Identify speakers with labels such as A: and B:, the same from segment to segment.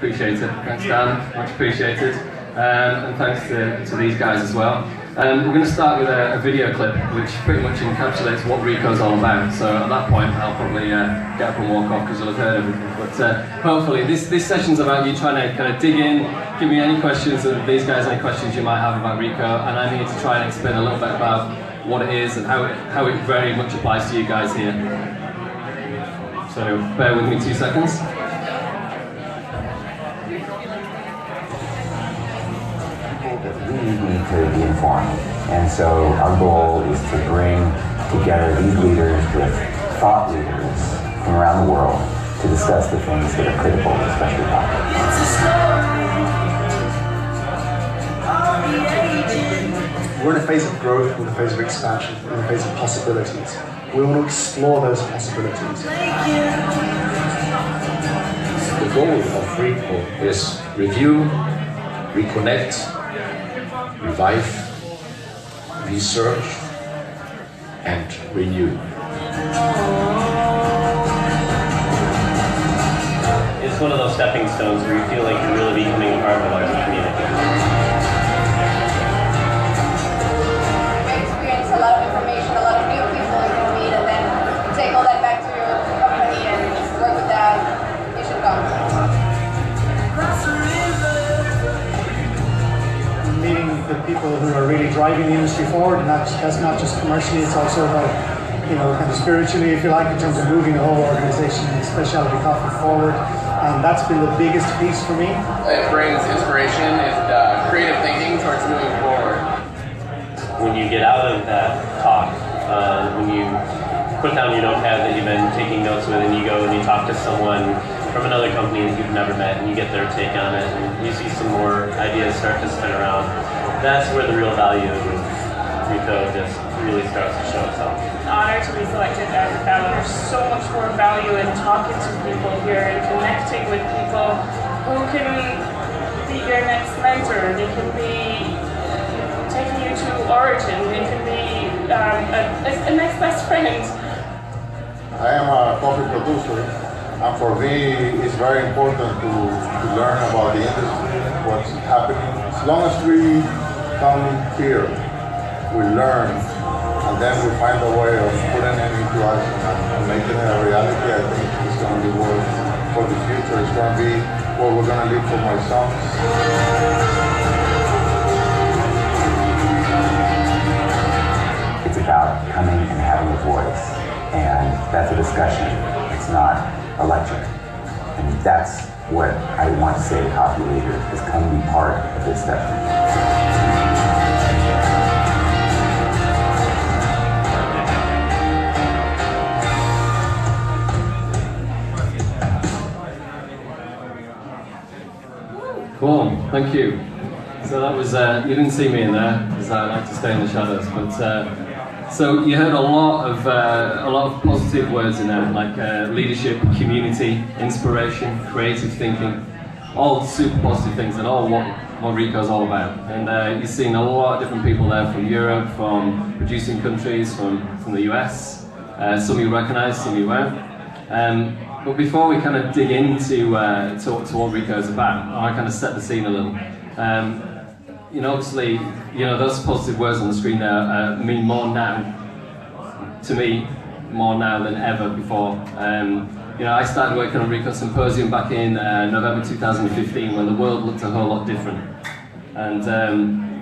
A: Appreciate it. Thanks, Dan. Much appreciated. And thanks to these guys as well. We're going to start with a video clip which pretty much encapsulates what Rico's all about. So at that point, I'll probably get up and walk off because you'll have heard everything. But hopefully, this session's about you trying to kind of dig in, give me any questions, and these guys any questions you might have about Rico, and I'm here to try and explain a little bit about what it is and how it very much applies to you guys here. So bear with me 2 seconds.
B: We need to be informed, and so our goal is to bring together these leaders with thought leaders from around the world to discuss the things that are critical, especially now.
C: We're in a phase of growth, we're in a phase of expansion, we're in a phase of possibilities. We want to explore those possibilities.
D: The goal of Rico is review, reconnect, revive, research, and renew.
E: It's one of those stepping stones where you feel like you're really becoming a part of a larger community.
F: Experience a lot of information, a lot of new people you can meet, and then take all that back to your company and work with that. You should come.
C: Meeting the people who are really driving the industry forward, and that's not just commercially, it's also about, kind of spiritually, if you like, in terms of moving the whole organization and specialty coffee forward. And that's been the biggest piece for me.
G: It brings inspiration and creative thinking towards moving forward.
E: When you get out of that talk, when you put down your notepad that you've been taking notes with, and you go and you talk to someone from another company that you've never met, and you get their take on it, and you see some more ideas start to spin around, that's where the real value of Rico just really starts to show itself.
H: It's an honor to be selected as a fellow. There's so much more value in talking to people here and connecting with people who can be your next mentor. They can be taking you to origin. They can be a next best friend.
I: I am a coffee producer, and for me it's very important to learn about the industry, what's happening. As long as we come here, we learn, and then we find a way of putting it into action and making it a reality. I think it's going to be worth for the future. It's going to be what we're going to leave for my sons.
B: It's about coming and having a voice, and that's a discussion. It's not a lecture. And that's what I want to say to coffee leaders, is come be part of this session.
A: Cool, thank you. So that was, you didn't see me in there, because I like to stay in the shadows, but so you heard a lot of positive words in there, like leadership, community, inspiration, creative thinking, all super positive things, and all what Rico's all about. And you've seen a lot of different people there from Europe, from producing countries, from the US, some you recognise, some you won't. But before we kind of dig into to what Rico's about, I want to kind of set the scene a little. Obviously, those positive words on the screen there mean more now, to me, more now than ever before. I started working on Rico Symposium back in November 2015, when the world looked a whole lot different. And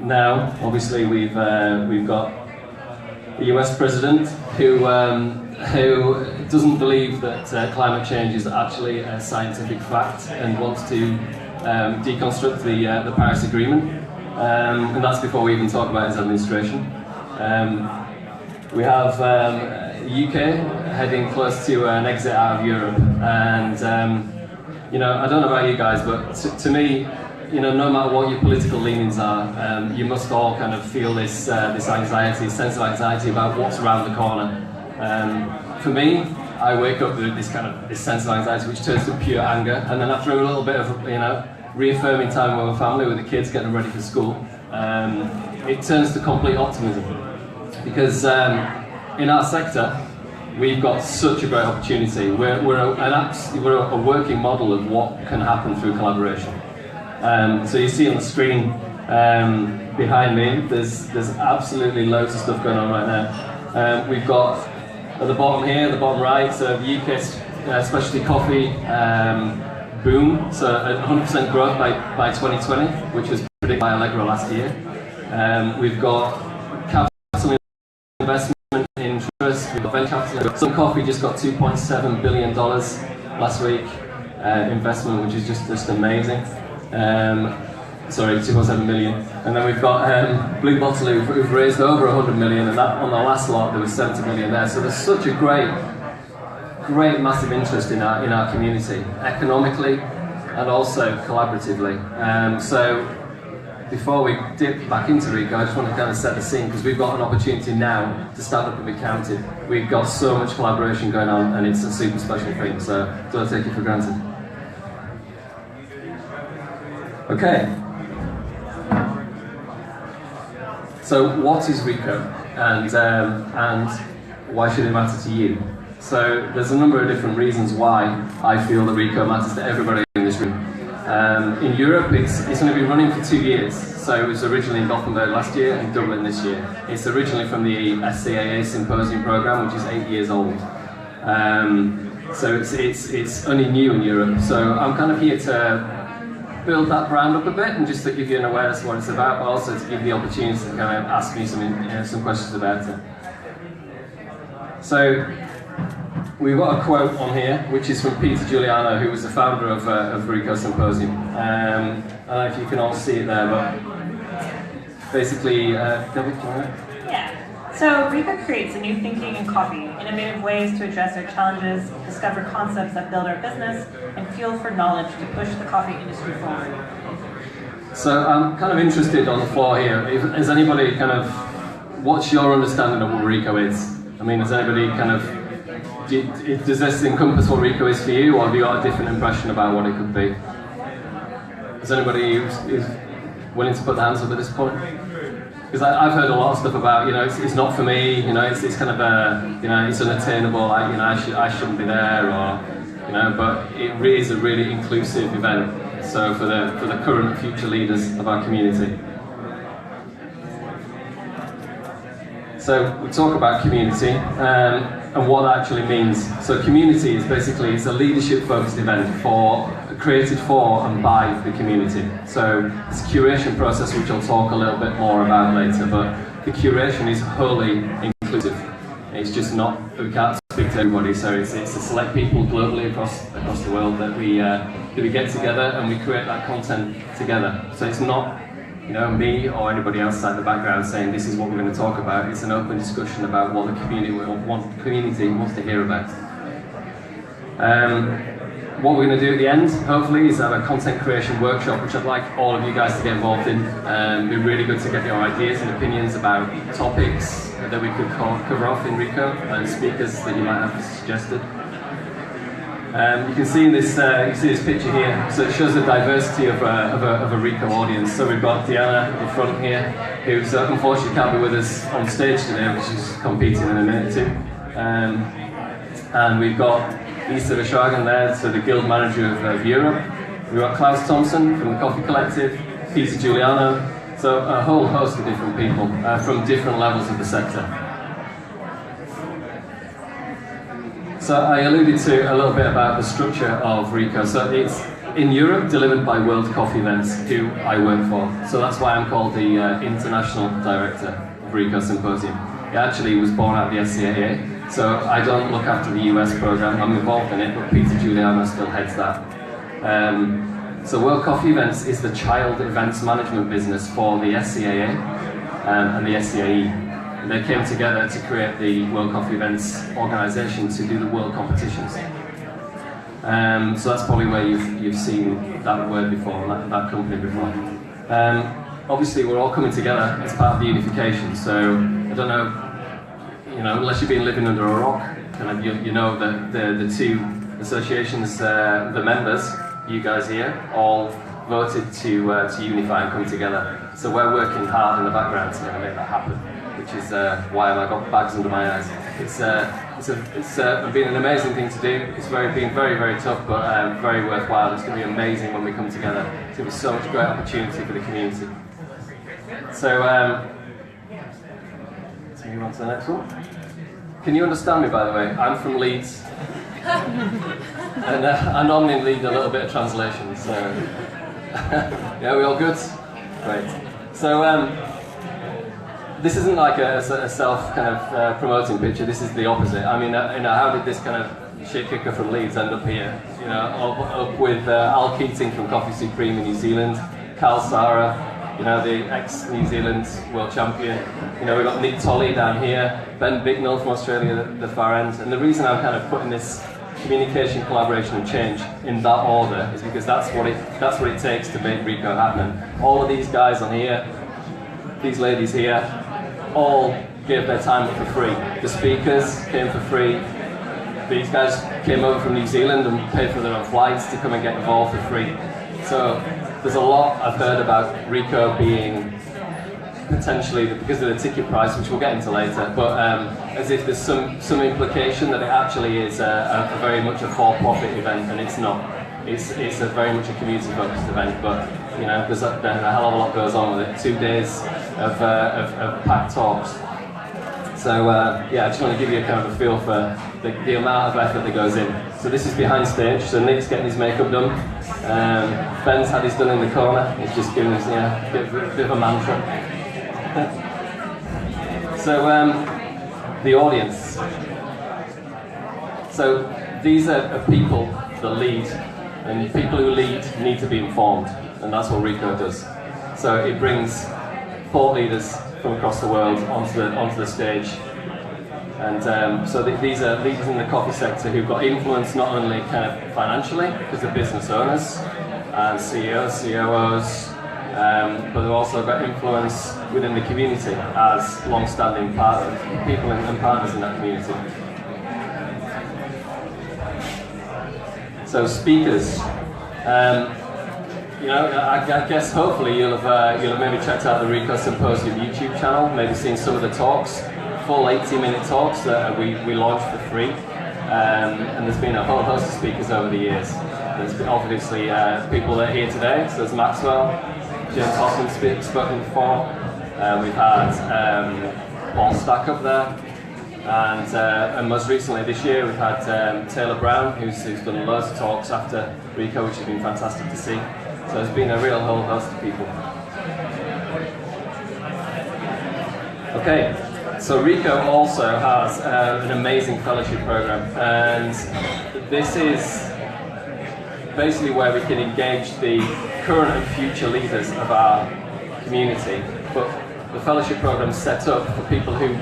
A: now, obviously, we've got a US president who doesn't believe that climate change is actually a scientific fact and wants to deconstruct the Paris Agreement. And that's before we even talk about his administration. We have UK heading close to an exit out of Europe. And I don't know about you guys, but to me, no matter what your political leanings are, you must all kind of feel this anxiety, sense of anxiety about what's around the corner. For me, I wake up with this sense of anxiety, which turns to pure anger, and then after a little bit of reaffirming time with my family, with the kids, getting them ready for school, it turns to complete optimism. Because in our sector, we've got such a great opportunity. We're a working model of what can happen through collaboration. So you see on the screen behind me, there's absolutely loads of stuff going on right now. We've got at the bottom here, the bottom right, so the UK specialty coffee boom, so 100% growth by 2020, which was predicted by Allegro last year. We've got capital investment interest, we've got venture capital. Some Coffee just got $2.7 billion last week investment, which is just amazing. Sorry, 2.7 million. And then we've got Blue Bottle who've raised over 100 million, and that on the last lot there was 70 million there. So there's such a great massive interest in our community, economically and also collaboratively. So before we dip back into Rico, I just want to kind of set the scene, because we've got an opportunity now to stand up and be counted. We've got so much collaboration going on, and it's a super special thing, so don't take it for granted. Okay. So what is Rico, and why should it matter to you? So there's a number of different reasons why I feel that Rico matters to everybody in this room. In Europe, it's going to be running for 2 years. So it was originally in Gothenburg last year and Dublin this year. It's originally from the SCAA Symposium program, which is 8 years old. So it's only new in Europe. So I'm kind of here to build that brand up a bit, and just to give you an awareness of what it's about, but also to give the opportunity to kind of ask me some questions about it. So we've got a quote on here, which is from Peter Giuliano, who was the founder of Rico Symposium. I don't know if you can all see it there, but basically, Gabby,
J: yeah. So Rico creates a new thinking in coffee, innovative ways to address our challenges, discover concepts that build our business, and fuel for knowledge to push the coffee industry forward.
A: So I'm kind of interested on the floor here. Is anybody kind of, what's your understanding of what Rico is? I mean, is anybody kind of, does this encompass what Rico is for you, or have you got a different impression about what it could be? Is anybody who's willing to put their hands up at this point? Because I've heard a lot of stuff about, it's not for me, it's kind of it's unattainable, I shouldn't be there, or, but it really is a really inclusive event. So for the current and future leaders of our community. So we talk about community and what that actually means. So community is basically, it's a leadership-focused event created for and by the community. So it's a curation process, which I'll talk a little bit more about later, but the curation is wholly inclusive. It's just not, we can't speak to everybody, so it's to select people globally across the world that we get together and we create that content together. So it's not me or anybody else in the background saying this is what we're going to talk about. It's an open discussion about what the community wants to hear about. What we're going to do at the end, hopefully, is have a content creation workshop, which I'd like all of you guys to get involved in. It'd be really good to get your ideas and opinions about topics that we could cover off in Rico, and speakers that you might have suggested. You can see in this, you see this picture here, so it shows the diversity of a Rico audience. So we've got Diana in front here, who unfortunately can't be with us on stage today, which is competing in a minute or two. And we've got Lisa Verschagen there, so the guild manager of Europe. We've got Klaus Thompson from the Coffee Collective, Peter Giuliano, so a whole host of different people from different levels of the sector. So I alluded to a little bit about the structure of Rico. So it's in Europe, delivered by World Coffee Events, who I work for. So that's why I'm called the International Director of Rico Symposium. It actually was born out of the SCAA. So I don't look after the US program, I'm involved in it, but Peter Giuliano still heads that. So World Coffee Events is the child events management business for the SCAA and the SCAE. And they came together to create the World Coffee Events organisation to do the world competitions. So that's probably where you've seen that word before, that company before. Obviously we're all coming together as part of the unification, so I don't know, unless you've been living under a rock, you know that the two associations, the members, you guys here, all voted to unify and come together. So we're working hard in the background to make that happen, which is why I've got bags under my eyes. It's been an amazing thing to do. It's been very, very tough, but very worthwhile. It's going to be amazing when we come together. It's going to be so much great opportunity for the community. So, let's move on to the next one. Can you understand me, by the way? I'm from Leeds, and I normally lead a little bit of translation. So, yeah, we all good? Great. So, this isn't like a self kind of promoting picture. This is the opposite. I mean, how did this kind of shit kicker from Leeds end up here? You know, up with Al Keating from Coffee Supreme in New Zealand, Cal Sara, you know, the ex-New Zealand world champion. You know, we've got Nick Tolley down here, Ben Bicknell from Australia at the far end. And the reason I'm kind of putting this communication, collaboration and change in that order is because that's what it takes to make RICO happen. All of these guys on here, these ladies here, all gave their time up for free. The speakers came for free. These guys came over from New Zealand and paid for their own flights to come and get involved for free. So there's a lot I've heard about RICO being potentially, because of the ticket price, which we'll get into later, but as if there's some implication that it actually is a very much a for-profit event, and it's not. It's a very much a community-focused event, but you know, there's a hell of a lot goes on with it. 2 days of packed talks. So yeah, I just want to give you a kind of a feel for the amount of effort that goes in. So this is behind stage. So Nick's getting his makeup done. Ben's had his done in the corner. He's just giving us a bit of a mantra. So the audience. So these are people that lead, and people who lead need to be informed, and that's what RICO does. So it brings thought leaders from across the world onto the stage, and so these are leaders in the coffee sector who've got influence not only kind of financially, because they're business owners and CEOs, COOs, but they've also got influence within the community as long-standing people and partners in that community. So speakers, you know, I guess hopefully you'll have maybe checked out the RICO Symposium YouTube channel, maybe seen some of the talks, full 80-minute talks that we launched for free, and there's been a whole host of speakers over the years. There's been obviously people that are here today, so there's Maxwell, James Hoffman spoken before, we've had Paul Stack up there, and most recently this year we've had Taylor Brown, who's done loads of talks after RICO, which has been fantastic to see. So there's been a real whole host of people. Okay, so RICO also has an amazing fellowship program, and this is basically where we can engage the current and future leaders of our community. But the fellowship program is set up for people who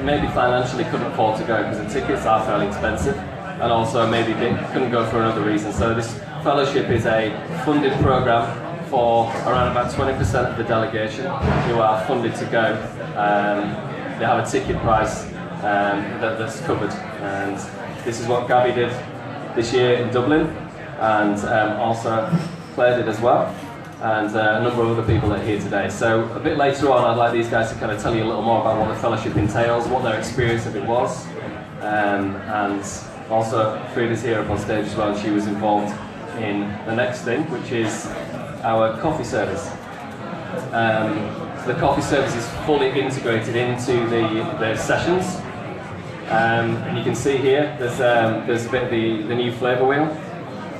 A: maybe financially couldn't afford to go because the tickets are fairly expensive, and also maybe they couldn't go for another reason. So this fellowship is a funded program for around about 20% of the delegation who are funded to go. They have a ticket price that's covered, and this is what Gabby did this year in Dublin, and also Claire did as well, and a number of other people that are here today. So a bit later on, I'd like these guys to kind of tell you a little more about what the fellowship entails, what their experience of it was, and also Freda's here up on stage as well, and she was involved in the next thing, which is our coffee service. The coffee service is fully integrated into the sessions, and you can see here there's a bit of the new flavour wheel,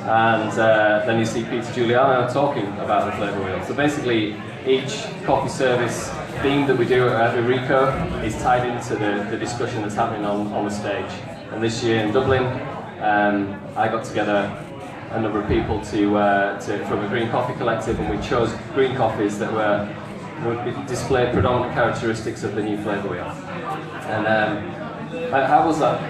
A: and then you see Peter Giuliano talking about the flavour wheel. So basically each coffee service theme that we do at RICO is tied into the discussion that's happening on the stage. And this year in Dublin, I got together a number of people from a green coffee collective, and we chose green coffees that would display predominant characteristics of the new flavour wheel. And how was that?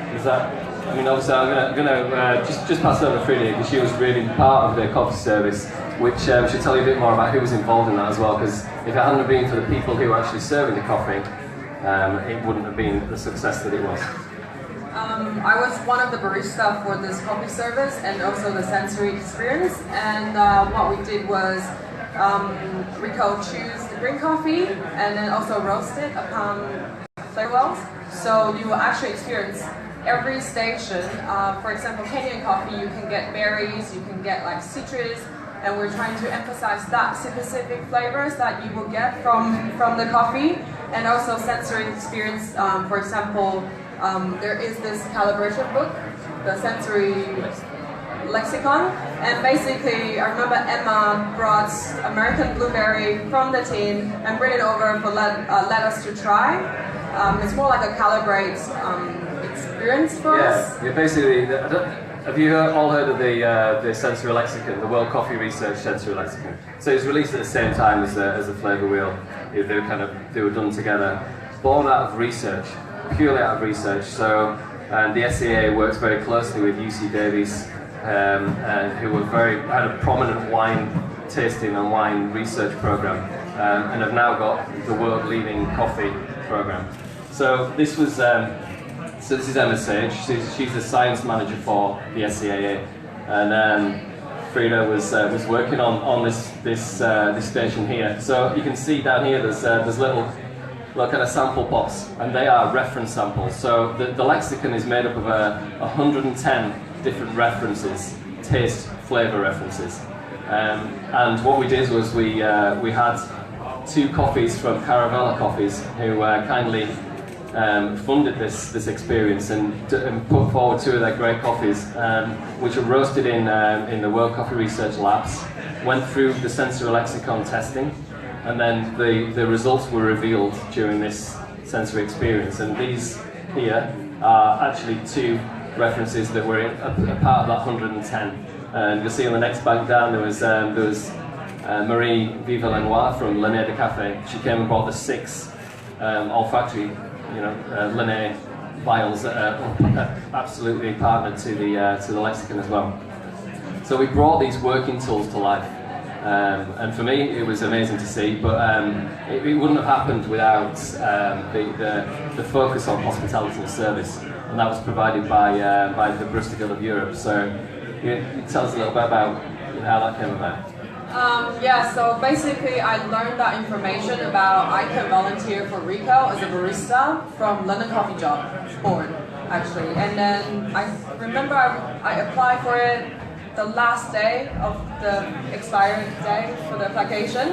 A: I mean, obviously I'm gonna just pass over to Freda, because she was really part of the coffee service, which should tell you a bit more about who was involved in that as well, because if it hadn't been for the people who were actually serving the coffee, it wouldn't have been the success that it was.
K: I was one of the barista for this coffee service and also the sensory experience, and what we did was RICO choose the green coffee and then also roast it upon flavor wells. So you will actually experience every station. For example, Kenyan coffee, you can get berries, you can get like citrus, and we're trying to emphasize that specific flavors that you will get from the coffee, and also sensory experience. For example, there is this calibration book, the sensory lexicon, and basically I remember Emma brought American blueberry from the tin and bring it over for let us to try. It's more like a calibrate experience for us.
A: Yeah, basically, have you all heard of the sensory lexicon, the World Coffee Research sensory lexicon? So it was released at the same time as the Flavour Wheel. They were done together, born out of research, purely out of research. So the SCA works very closely with UC Davies, who had a prominent wine tasting and wine research program, and have now got the world-leading coffee program. So this was. So this is Emma Sage. She's the science manager for the SCAA, and Freda was working on this station here. So you can see down here there's little kind of sample pots, and they are reference samples. So the lexicon is made up of 110 different references, taste, flavour references. And what we did was we had 2 coffees from Caravella Coffees who kindly funded this experience and put forward 2 of their great coffees, which were roasted in the World Coffee Research Labs, went through the sensory lexicon testing, and then the results were revealed during this sensory experience. And these here are actually 2 references that were a part of that 110. And you'll see on the next bank down there was Marie Viva-Lenoir from L'Année de Café. She came and brought the 6 olfactory, L'Année vials that are absolutely partnered to the lexicon as well. So we brought these working tools to life, and for me it was amazing to see. But it wouldn't have happened without the focus on hospitality and service, and that was provided by the Barista Guild of Europe. So you tell us a little bit about how that came about.
K: Yeah, so basically I learned that information about I can volunteer for RICO as a barista from London Coffee Job Board, actually. And then I remember I applied for it the last day of the expiry day for the application.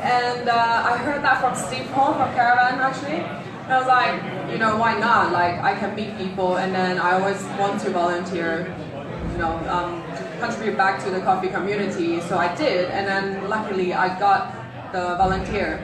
K: And I heard that from Steve Hall from Caravan, actually. And I was like, why not? Like, I can meet people, and then I always want to volunteer, contribute back to the coffee community, so I did, and then luckily I got the volunteer.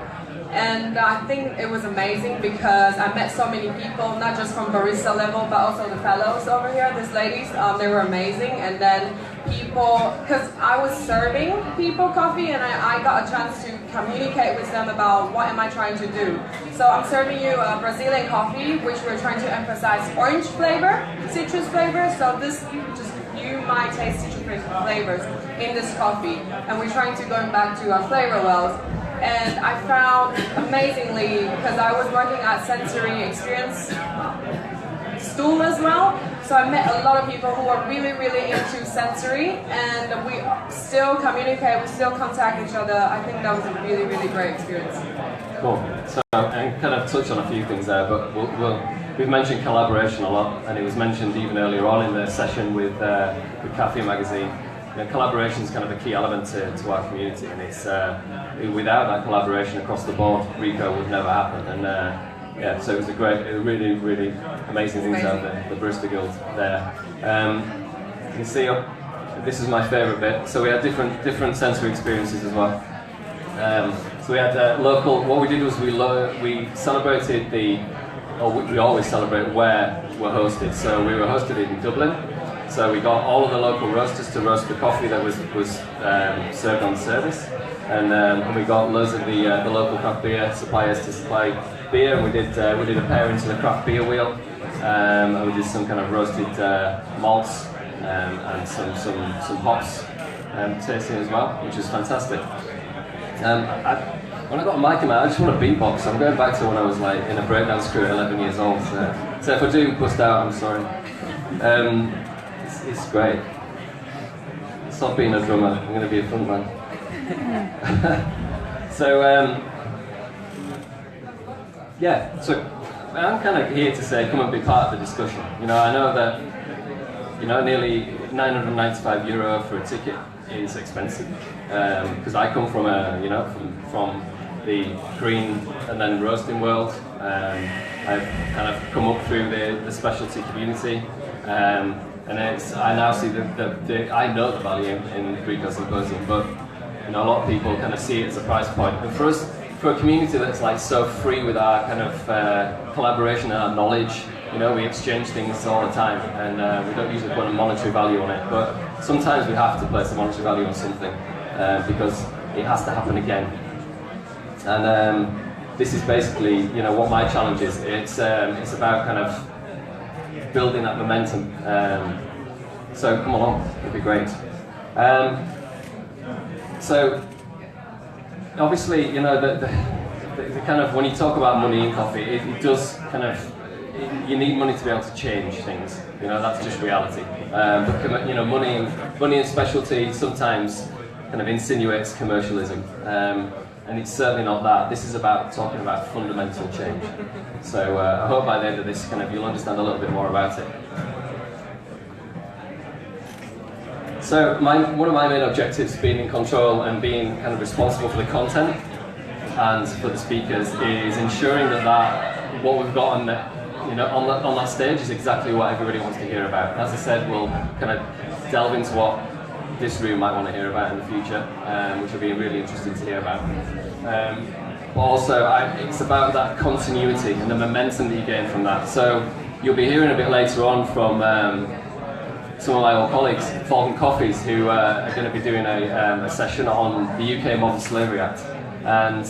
K: And I think it was amazing because I met so many people, not just from barista level, but also the fellows over here, these ladies, they were amazing. And then people, because I was serving people coffee, and I got a chance to communicate with them about what am I trying to do. So I'm serving you a Brazilian coffee, which we're trying to emphasize orange flavor, citrus flavor, so this you might taste citrus flavors in this coffee, and we're trying to go back to our flavor wells. And I found amazingly, because I was working at sensory experience stool as well, so I met a lot of people who are really, really into sensory, and we still communicate, we still contact each other. I think that was a really, really great experience.
A: Cool. So, and kind of touch on a few things there, but we've mentioned collaboration a lot, and it was mentioned even earlier on in the session with Cafe Magazine. Collaboration is kind of a key element to our community, and it's without that collaboration across the board, RICO would never happen. And so it was really, really amazing things out there. The Barista Guild there. You can see this is my favourite bit. So we had different sensory experiences as well. So we had local. What we did was we celebrated we always celebrate where we're hosted. So we were hosted in Dublin. So we got all of the local roasters to roast the coffee that was served on service, and we got loads of the local craft beer suppliers to supply beer. And we did a pairing to the craft beer wheel, and we did some kind of roasted malts and some hops tasting as well, which is fantastic. When I got a mic in my, I just want to beatbox. I'm going back to when I was like in a breakdance crew at 11 years old. So if I do bust out, I'm sorry. It's great. Stop being a drummer. I'm going to be a front man. So I'm kind of here to say, come and be part of the discussion. You know, I know that, you know, nearly €995 for a ticket is expensive, because I come from a, you know, from the green and then roasting world. I've kind of come up through the specialty community, and I now see I know the value in the Rico Symposium, but you know, a lot of people kind of see it as a price point. And for us, for a community that's like so free with our kind of collaboration and our knowledge, you know, we exchange things all the time, and we don't usually put a monetary value on it, but sometimes we have to place a monetary value on something because it has to happen again. And this is basically, you know, what my challenge is. It's about kind of building that momentum. So come along, it'd be great. So obviously, you know, the kind of, when you talk about money in coffee, it does kind of, you need money to be able to change things. You know, that's just reality. But you know, money in specialty sometimes kind of insinuates commercialism, and it's certainly not that. This is about talking about fundamental change. So I hope by the end of this, kind of, you'll understand a little bit more about it. So one of my main objectives, being in control and being kind of responsible for the content and for the speakers, is ensuring that what we've got on that stage is exactly what everybody wants to hear about. As I said, we'll kind of delve into what this room might want to hear about in the future, which will be really interesting to hear about. But also, it's about that continuity and the momentum that you gain from that. So you'll be hearing a bit later on from some of my old colleagues, Falcon Coffees, who are going to be doing a session on the UK Modern Slavery Act. And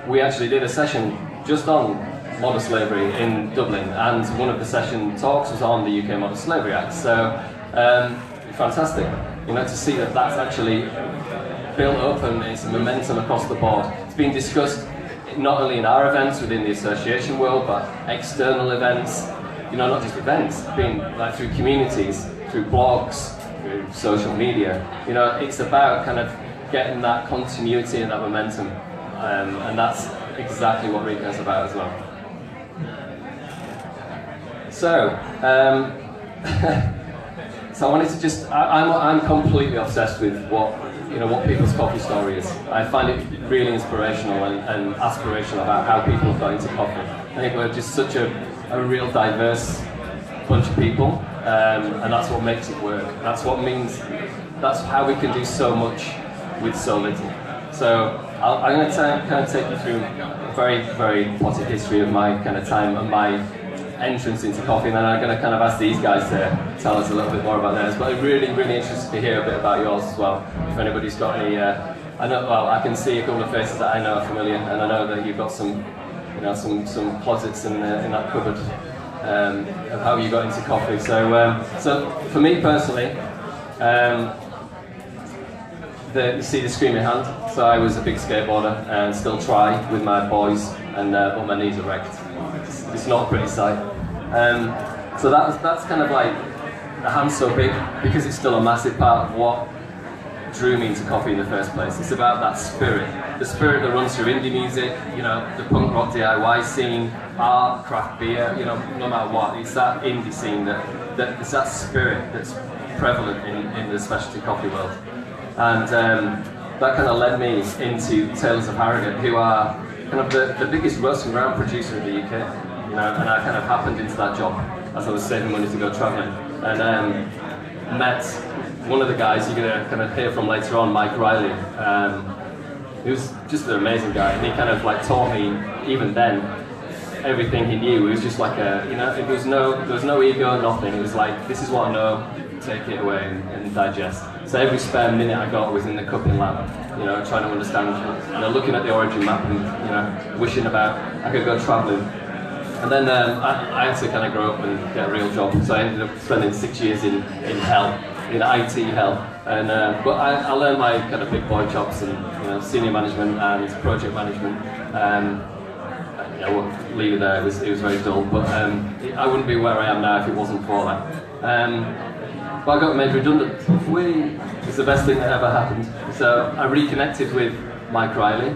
A: we actually did a session just on modern slavery in Dublin, and one of the session talks was on the UK Modern Slavery Act. So fantastic, you know, to see that that's actually built up and it's momentum across the board. It's been discussed not only in our events within the association world, but external events, you know, not just events, being like through communities, through blogs, through social media. You know, it's about kind of getting that continuity and that momentum, and that's exactly what Rico is about as well. So, so I wanted to just, I'm completely obsessed with what people's coffee story is. I find it really inspirational and aspirational about how people got into coffee. I think we're just such a real diverse bunch of people, and that's what makes it work. That's how we can do so much with so little. So I'm going to kind of take you through a very, very potted history of my kind of time and my entrance into coffee, and then I'm going to kind of ask these guys to tell us a little bit more about theirs. But I'm really, really interested to hear a bit about yours as well. If anybody's got any, I can see a couple of faces that I know are familiar, and I know that you've got some, you know, some closets in that cupboard of how you got into coffee. So, so for me personally, you see the screen behind. So I was a big skateboarder and still try with my boys, and but my knees are wrecked. It's not a pretty sight. So that's kind of like, the hand's so big because it's still a massive part of what drew me into coffee in the first place. It's about that spirit, the spirit that runs through indie music, you know, the punk rock DIY scene, art, craft beer, you know, no matter what, it's that indie scene it's that spirit that's prevalent in the specialty coffee world. And that kind of led me into Taylors of Harrogate, who are kind of the biggest roasting ground producer in the UK. You know, and I kind of happened into that job as I was saving money to go travelling, and met one of the guys you're going to kind of hear from later on, Mike Riley. He was just an amazing guy, and he kind of like taught me, even then, everything he knew. It was just like there was no ego, nothing. It was like, this is what I know, take it away and digest. So every spare minute I got was in the cupping lab, you know, trying to understand, you know, looking at the origin map and, you know, wishing about I could go travelling. And then I had to kind of grow up and get a real job, so I ended up spending 6 years in hell, in IT hell. And but I learned my kind of big boy chops and, you know, senior management and project management. I won't leave it there. It was very dull, but I wouldn't be where I am now if it wasn't for that. But I got made redundant. It's the best thing that ever happened. So I reconnected with Mike Riley,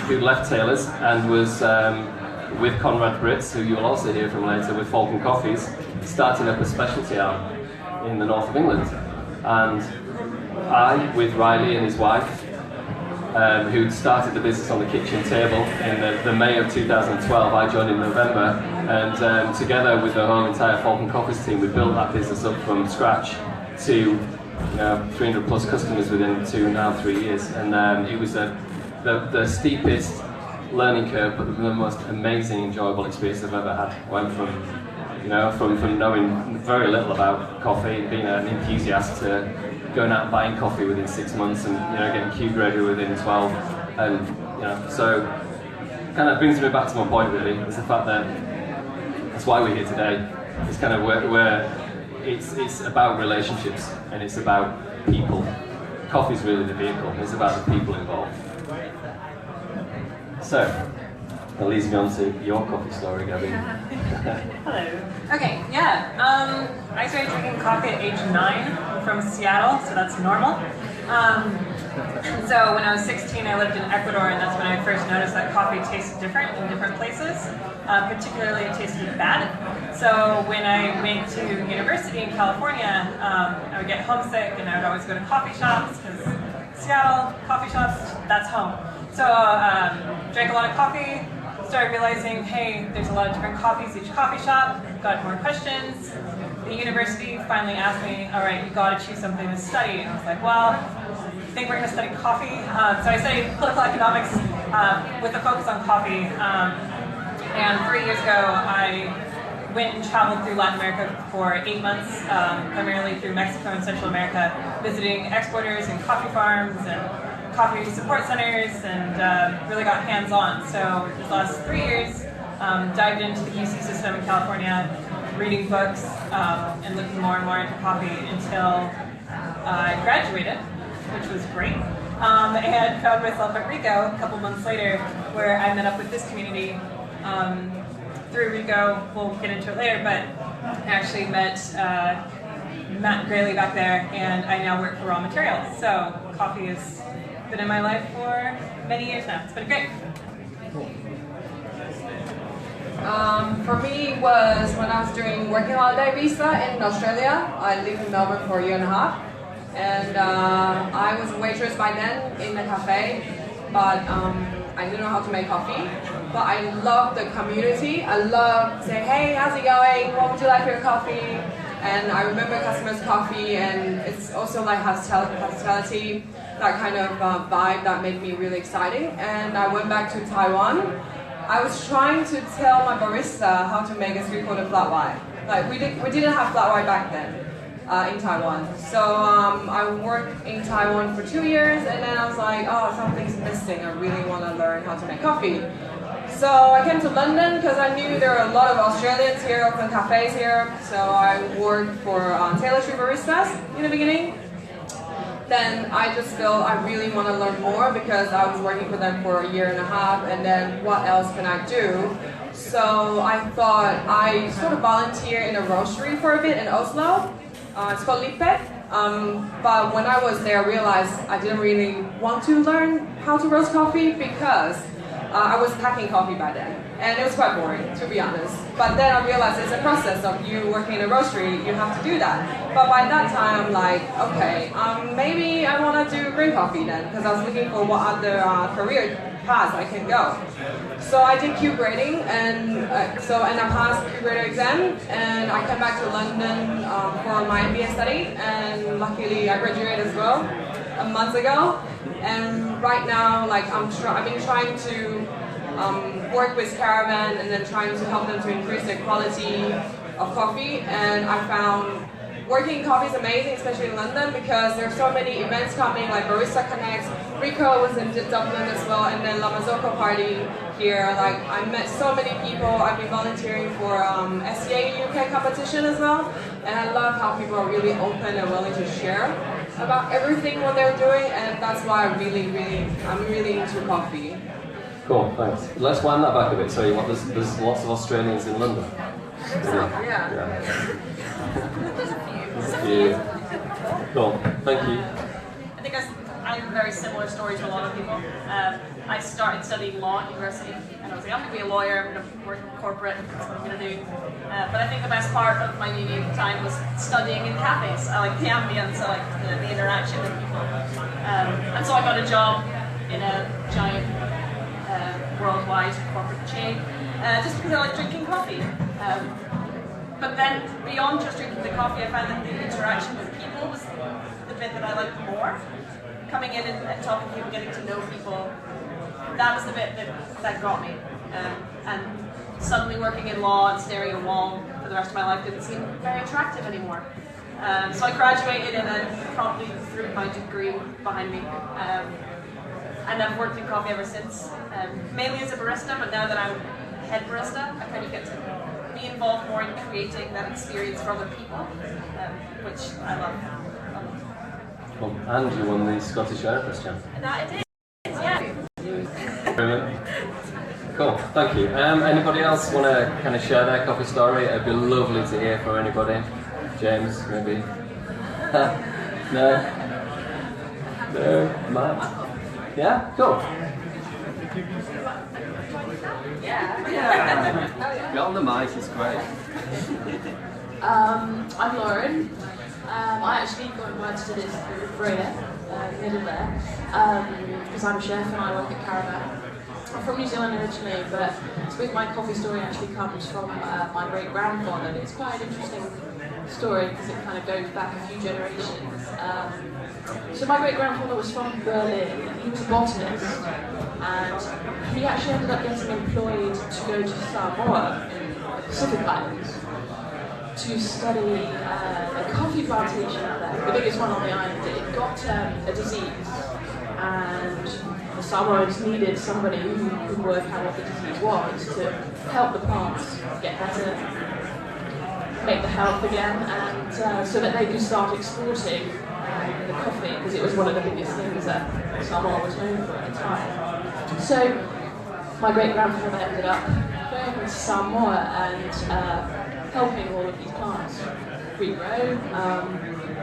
A: who left Taylor's and was with Conrad Britz, who you'll also hear from later, with Falcon Coffees, starting up a specialty arm in the north of England. And I, with Riley and his wife, who'd started the business on the kitchen table in the May of 2012, I joined in November, and together with the whole entire Falcon Coffees team, we built that business up from scratch to 300 plus customers within 3 years, and it was the steepest learning curve, but the most amazing, enjoyable experience I've ever had. Went from knowing very little about coffee, being an enthusiast, to going out and buying coffee within 6 months, and getting Q graded within 12, and so kind of brings me back to my point really, is the fact that that's why we're here today. It's kind of where it's about relationships and it's about people. Coffee's really the vehicle. It's about the people involved. So that leads me on to your coffee story, Gabby.
J: Hello. Okay, yeah. I started drinking coffee at age 9 from Seattle, so that's normal. So when I was 16, I lived in Ecuador, and that's when I first noticed that coffee tasted different in different places. Particularly, it tasted bad. So when I went to university in California, I would get homesick, and I would always go to coffee shops, because Seattle, coffee shops, that's home. So drank a lot of coffee, started realizing, hey, there's a lot of different coffees each coffee shop, got more questions. The university finally asked me, all right, you gotta choose something to study. And I was like, well, I think we're gonna study coffee. So I studied political economics with a focus on coffee. And 3 years ago, I went and traveled through Latin America for 8 months, primarily through Mexico and Central America, visiting exporters and coffee farms and coffee support centers, and really got hands-on. So these last 3 years, dived into the UC system in California, reading books and looking more and more into coffee until I graduated, which was great, and found myself at Rico a couple months later, where I met up with this community through Rico. We'll get into it later, but I actually met Matt Grayley back there, and I now work for Raw Materials. So coffee has been in my life for many years now. It's been great.
K: For me, was when I was doing working holiday visa in Australia. I lived in Melbourne for a year and a half, and I was a waitress by then in a cafe, but I didn't know how to make coffee. But I loved the community. I loved saying, hey, how's it going? What would you like for your coffee? And I remember customers' coffee, and it's also like hospitality, that kind of vibe that made me really exciting. And I went back to Taiwan. I was trying to tell my barista how to make a sweet coated flat white. Like we didn't have flat white back then in Taiwan. So I worked in Taiwan for 2 years, and then I was like, oh, something's missing. I really want to learn how to make coffee. So I came to London because I knew there were a lot of Australians here, open cafes here. So I worked for Taylor Street Baristas in the beginning. Then I just felt I really want to learn more because I was working for them for a year and a half, and then what else can I do? So I thought I sort of volunteer in a roastery for a bit in Oslo. It's called Lippet. But when I was there, I realized I didn't really want to learn how to roast coffee because I was packing coffee by then, and it was quite boring, to be honest. But then I realized it's a process of you working in a roastery, you have to do that. But by that time, I'm like, okay, maybe I want to do green coffee then, because I was looking for what other career paths I can go. So I did Q grading, and I passed Q grader exam, and I came back to London for my MBA study, and luckily I graduated as well a month ago. And right now, like I've been trying to work with Caravan and then trying to help them to increase the quality of coffee. And I found working in coffee is amazing, especially in London, because there's so many events coming, like Barista Connects. Rico was in Dublin as well, and then La Marzocco party here. Like I met so many people. I've been volunteering for SCA UK competition as well, and I love how people are really open and willing to share about everything what they're doing, and that's why I'm really into coffee.
A: Cool, thanks. Let's wind that back a bit. So there's lots of Australians in London.
K: Yeah.
A: There's a few. Cool, thank you.
J: I think I have a very similar story to a lot of people. I started studying law at university, and I was like, I'm going to be a lawyer, I'm going to work in corporate, that's what I'm going to do. But I think the best part of my uni at the time was studying in cafes. I like the ambience, I like the interaction with people. And so I got a job in a giant worldwide corporate chain, just because I like drinking coffee. But then, beyond just drinking the coffee, I found that the interaction with people was the bit that I liked more. Coming in and talking to people, getting to know people, that was the bit that got me. And suddenly working in law and staring at a wall for the rest of my life didn't seem very attractive anymore. So I graduated and then promptly threw my degree behind me. And I've worked in coffee ever since, mainly as a barista, but now that I'm head barista, I kind of get to be involved more in creating that experience for other people, which I love.
A: Cool. And you won the Scottish Airpress Champ.
J: That it is, yeah.
A: Cool, thank you. Anybody else want to kind of share their coffee story? It'd be lovely to hear from anybody. James, maybe? No? No? Matt? Yeah? Cool.
L: Yeah. Get on the mic, it's great.
K: I'm Lauren. I actually got invited to this through Freda, middle there, because I'm a chef and I work at Caravan. I'm from New Zealand originally, but with my coffee story actually comes from my great-grandfather. It's quite an interesting story because it kind of goes back a few generations. So my great-grandfather was from Berlin. He was a botanist, and he actually ended up getting employed to go to Samoa in the Pacific Islands to study a coffee plantation out there, the biggest one on the island. It got a disease, and the Samoans needed somebody who could work out what the disease was to help the plants get better, make the health again, and so that they could start exporting the coffee, because it was one of the biggest things that Samoa was known for at the time. So my great-grandfather ended up going to Samoa and helping all of these plants regrow.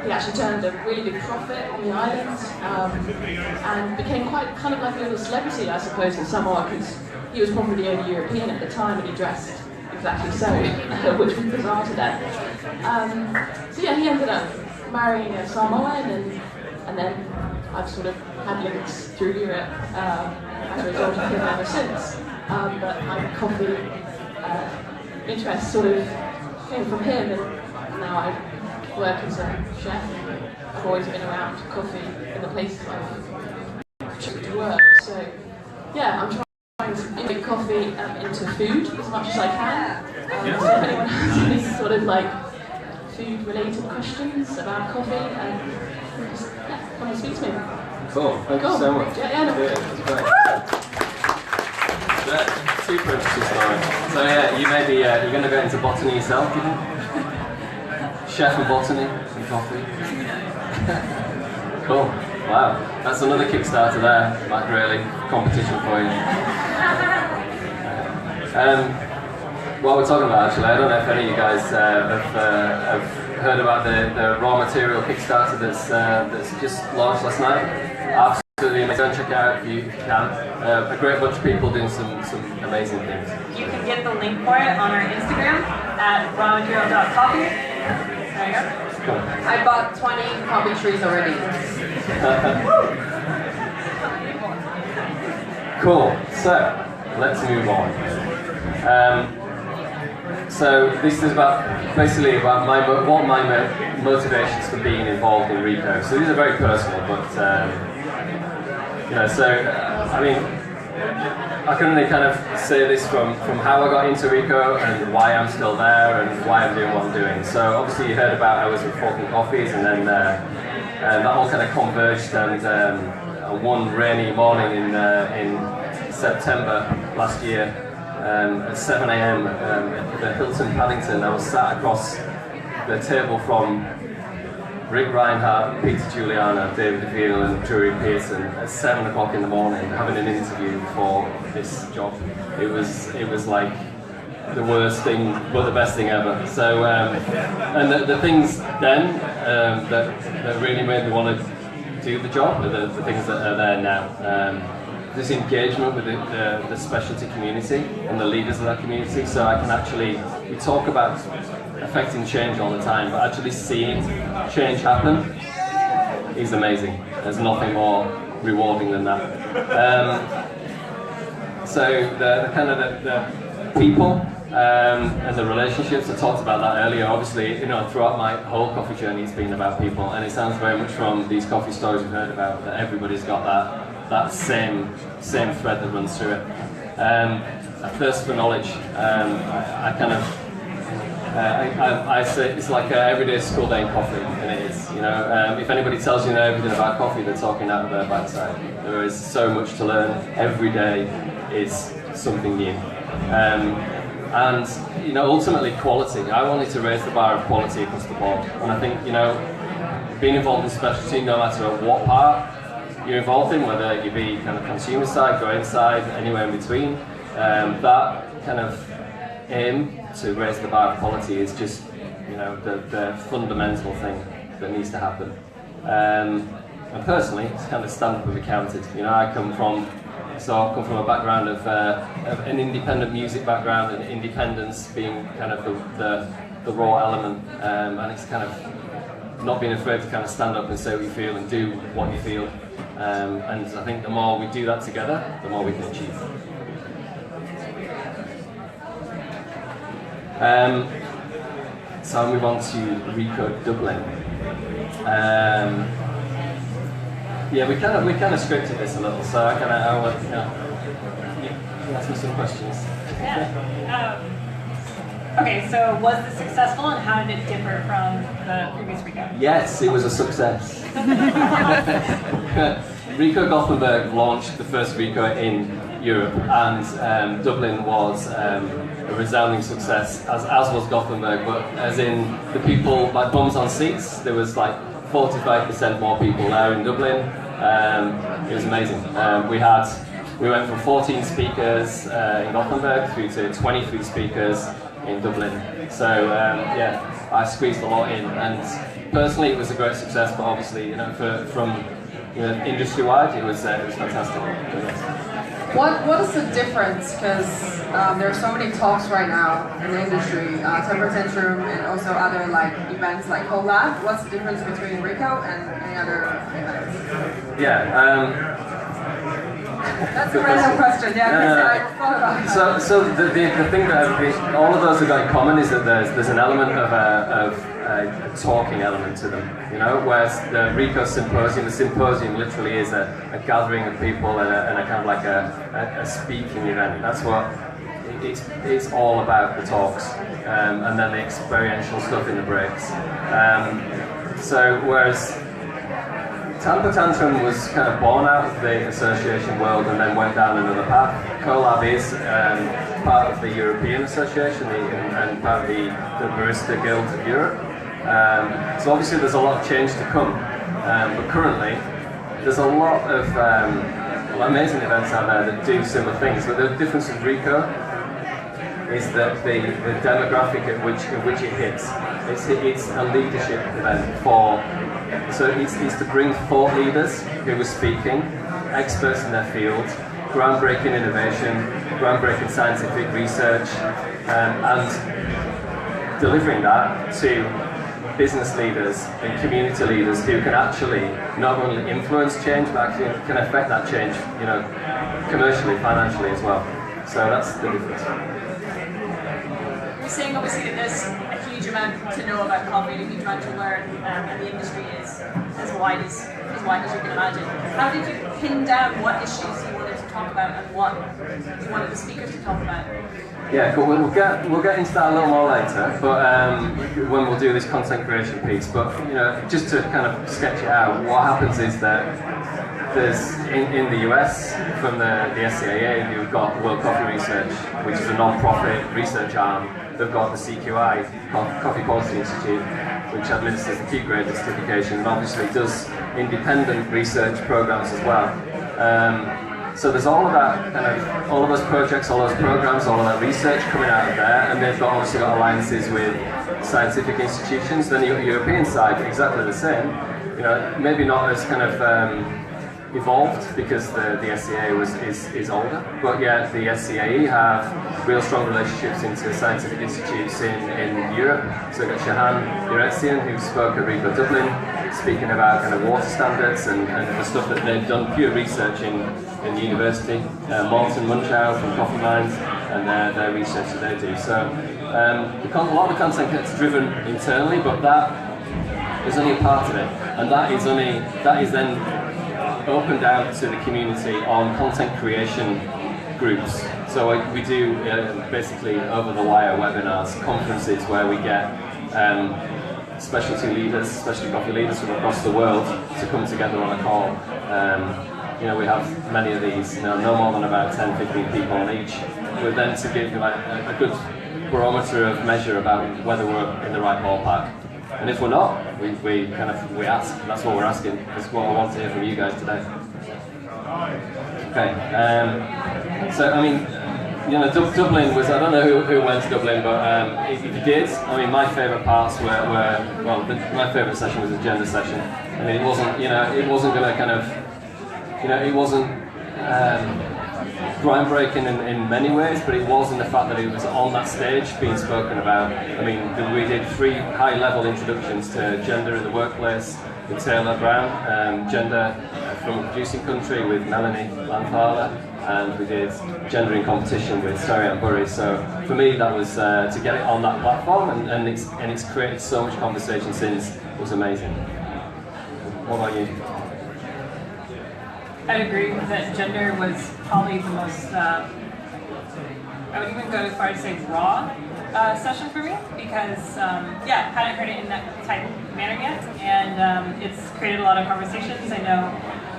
K: He actually turned a really big profit on the island, and became quite kind of like a little celebrity, I suppose, in Samoa, because he was probably the only European at the time, and he dressed exactly so, which was bizarre today. So yeah, he ended up marrying a Samoan, and then I've sort of had links through Europe as a result of him ever since. But my coffee interest sort of came from him, and now I work as a chef. I've always been around coffee in the places I've chosen to work. So yeah, I'm trying to integrate coffee into food as much as I can. So if anyone has any sort of like food-related questions about coffee, just come and speak to me.
A: Cool, thank you so much.
K: Yeah, no.
A: That's great. Yeah, super interesting story. So yeah, you maybe you're going to go into botany yourself, do you think? Chef of botany and coffee. Cool. Wow, that's another Kickstarter there. Like really, competition for you. What we're talking about, actually, I don't know if any of you guys have heard about the raw material Kickstarter that's just launched last night. Absolutely amazing. Go and check it out if you can. A great bunch of people doing some amazing things.
J: You can get the link for it on our Instagram at rawmaterial.coffee. There you go.
A: Cool.
K: I bought 20 coffee trees already.
A: Cool. So let's move on. So this is basically about my motivations for being involved in RICO. So these are very personal, but I mean, I can only kind of say this from how I got into RICO and why I'm still there and why I'm doing what I'm doing. So obviously you heard about I was with Forking Coffees, and then that all kind of converged, and one rainy morning in September last year, at 7 a.m. At the Hilton Paddington, I was sat across the table from Rick Reinhardt, Peter Giuliano, David DeVille and Drury Pearson at 7 o'clock in the morning having an interview for this job. It was like the worst thing but the best thing ever. So and the things then that really made me want to do the job, are the things that are there now. This engagement with the specialty community and the leaders of that community, so I can actually, we talk about affecting change all the time, but actually seeing change happen is amazing. There's nothing more rewarding than that. So the kind of the people and the relationships, I talked about that earlier. Obviously, throughout my whole coffee journey, it's been about people, and it sounds very much from these coffee stories we've heard about that everybody's got that same thread that runs through it. A thirst for knowledge. I say it's like an everyday school day in coffee, and it is. If anybody tells you everything about coffee, they're talking out of their backside. There is so much to learn. Every day is something new. And ultimately quality. I wanted to raise the bar of quality across the board, and I think being involved in specialty, no matter what part you're involved in, whether you be kind of consumer side, growing side, anywhere in between, that kind of aim to raise the bar of quality is just the fundamental thing that needs to happen. And personally, it's kind of stand up and be counted. I come from a background of an independent music background, and independence being kind of the raw element, and it's kind of not being afraid to kind of stand up and say what you feel and do what you feel. And I think the more we do that together, the more we can achieve. So I'll move on to Recode Dublin. Yeah, we kind of scripted this a little, so I'll let you ask me some questions.
J: Yeah. Okay, so was this successful, and how did it differ from the previous Recode?
A: Yes, it was a success. Rico Gothenburg launched the first Rico in Europe, and Dublin was a resounding success, as was Gothenburg, but as in the people, like bums on seats, there was like 45% more people there in Dublin. It was amazing. We went from 14 speakers in Gothenburg through to 23 speakers in Dublin. So yeah, I squeezed a lot in, and personally it was a great success. But obviously, from industry-wide, it was fantastic.
K: What is the difference? Because there are so many talks right now in the industry, Temper Tantrum, and also other events like Collab. What's the difference between Rico and any other events?
A: Yeah.
K: That's a random question. Yeah, I thought about it.
A: So the thing that all of those have got in common is that there's an element of a talking element to them. Whereas the Rico Symposium, the Symposium literally is a gathering of people and a kind of like a speaking event. That's what it's all about, the talks, and then the experiential stuff in the breaks. So whereas Temper Tantrum was kind of born out of the association world and then went down another path. Collab is part of the European Association and part of the Barista Guild of Europe. So obviously there's a lot of change to come, but currently there's a lot of amazing events out there that do similar things. But the difference with Rico is that the demographic at which it hits, it's a leadership event so it's to bring thought leaders who are speaking, experts in their field, groundbreaking innovation, groundbreaking scientific research, and delivering that to business leaders and community leaders who can actually not only influence change but actually can affect that change, commercially, financially as well. So that's the difference.
J: You're saying obviously that there's a huge amount to know about coffee, a huge amount to learn, and the industry is as wide as you can imagine. How did you pin down what issues you wanted to talk about and what you wanted the speakers to talk about?
A: Yeah, cool. We'll get into that a little more later, but when we'll do this content creation piece. But just to kind of sketch it out, what happens is that there's in the US from the SCAA, you've got World Coffee Research, which is a non-profit research arm. They've got the CQI, Coffee Quality Institute, which administers the Q grade certification and obviously does independent research programs as well. So there's all of that, all of those projects, all those programs, all of that research coming out of there, and they've obviously got alliances with scientific institutions. Then the European side, exactly the same. maybe not as kind of evolved because the SCA is older, but yeah, the SCAE have real strong relationships into scientific institutes in Europe. So we've got Shahan Uretzian, who spoke at RICO Dublin, speaking about kind of water standards and the stuff that they've done, pure research in the university. Morton Munchow from Coffee Mines and their research that they do. So a lot of the content gets driven internally, but that is only a part of it, and that is then opened out to the community on content creation groups. So we do basically over-the-wire webinars, conferences where we get specialty leaders, specialty coffee leaders from across the world to come together on a call. We have many of these, no more than about 10, 15 people on each, but then to give like a good barometer of measure about whether we're in the right ballpark. And if we're not, we ask. That's what we're asking. That's what I want to hear from you guys today. Okay. So I mean, Dublin was. I don't know who went to Dublin, but if you did, I mean, my favourite parts were my favourite session was the gender session. I mean, it wasn't going to kind of, it wasn't groundbreaking in many ways, but it was in the fact that it was on that stage being spoken about. I mean, we did 3 high-level introductions to gender in the workplace with Taylor Brown, gender from a producing country with Melanie Lanthala, and we did gender in competition with Sarian Burry. So for me, that was to get it on that platform, and it's created so much conversation since. It was amazing. What about you?
J: I'd agree that gender was probably the most, I would even go as far as say raw session for me, because, hadn't heard it in that type of manner yet, and it's created a lot of conversations. I know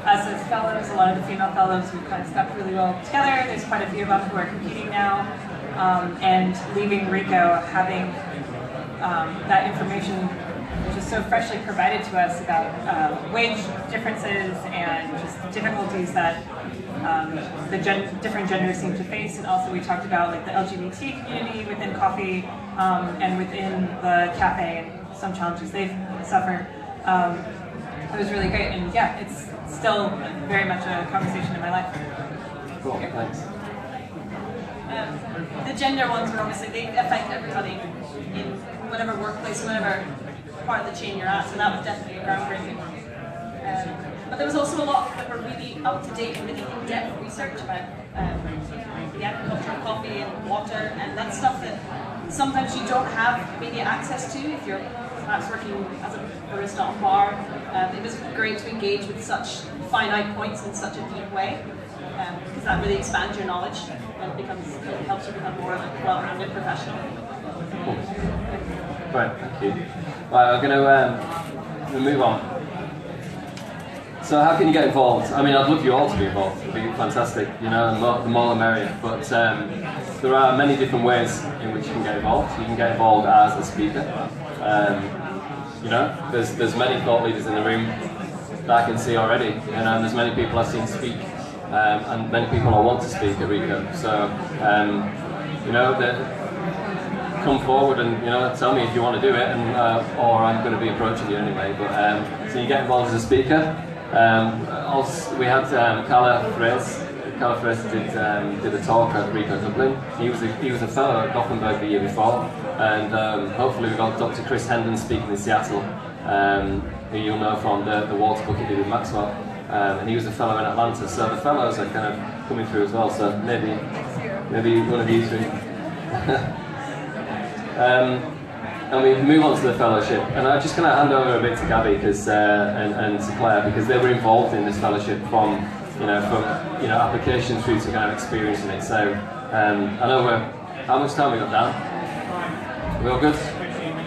J: us as fellows, a lot of the female fellows, we've kind of stuck really well together. There's quite a few of them who are competing now, and leaving RICO, having that information just so freshly provided to us about wage differences and just difficulties that the different genders seem to face. And also we talked about like the LGBT community within coffee and within the cafe and some challenges they've suffered. It was really great, and yeah, it's still very much a conversation in my life.
A: Cool, thanks.
M: The gender ones were obviously, they affect everybody in whatever workplace, whatever part of the chain you're at, so that was definitely groundbreaking. But there was also a lot that were really up to date and really in-depth research about the agriculture of coffee and water, and that's stuff that sometimes you don't have immediate access to if you're perhaps working as a barista on bar. It was great to engage with such finite points in such a deep way, because that really expands your knowledge and it helps you become more of a well-rounded professional.
A: Right, thank you. Right, I'm going to move on. So how can you get involved? I mean, I'd love you all to be involved. It'd be fantastic, the more the merrier. But there are many different ways in which you can get involved. You can get involved as a speaker. There's many thought leaders in the room that I can see already. And there's many people I've seen speak, and many people I want to speak at RICO. So, come forward and tell me if you want to do it, and or I'm going to be approaching you anyway. But so you get involved as a speaker. Also, we had Carla Freda. Carla Freda did a talk at RICO Dublin. He was a fellow at Gothenburg the year before, and hopefully we've got Dr. Chris Hendon speaking in Seattle, who you'll know from the water book he did with Maxwell, and he was a fellow in Atlanta. So the fellows are kind of coming through as well. So maybe one of you three. And we move on to the fellowship, and I'm just going to hand over a bit to Gabby and to Claire, because they were involved in this fellowship from application through to kind of experiencing it. So I know how much time we got down? We all good?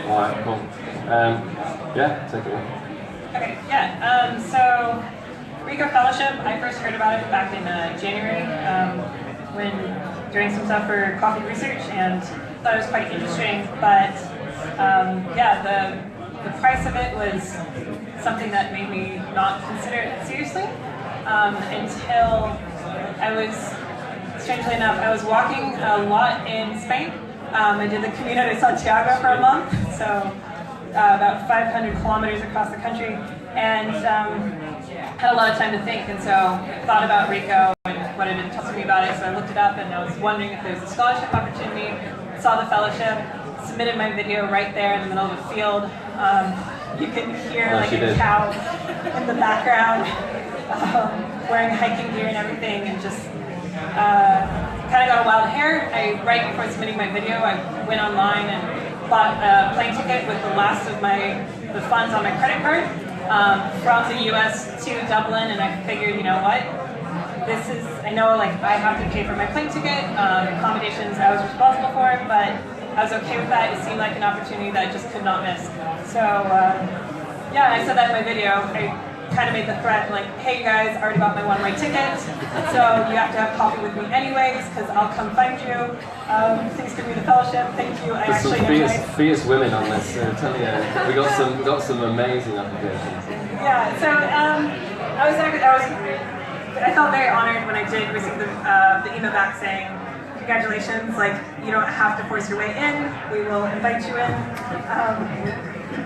A: All right, cool. Take it away.
J: Okay, yeah. So RICO Fellowship, I first heard about it back in January when doing some stuff for coffee research, and thought it was quite interesting. But the price of it was something that made me not consider it seriously until I was, strangely enough, I was walking a lot in Spain. I did the Camino de Santiago for a month, so about 500 kilometers across the country, and had a lot of time to think, and so thought about Rico and what had been told to me about it, so I looked it up and I was wondering if there was a scholarship opportunity, saw the fellowship, submitted my video right there in the middle of the field. You can hear like a cow in the background, wearing hiking gear and everything, and just kind of got a wild hair. Right before submitting my video, I went online and bought a plane ticket with the last of the funds on my credit card from the US to Dublin, and I figured, you know what, I know like I have to pay for my plane ticket, accommodations I was responsible for, but I was okay with that. It seemed like an opportunity that I just could not miss. So yeah, I said that in my video. I kind of made the threat like, hey you guys, I already bought my one-way ticket, so you have to have coffee with me anyways, because I'll come find you. Please give me the fellowship. Thank you.
A: There's some fierce women on this. I tell you, we got some amazing applications.
J: Yeah. So I felt very honored when I did receive the email back saying, congratulations, like you don't have to force your way in, we will invite you in.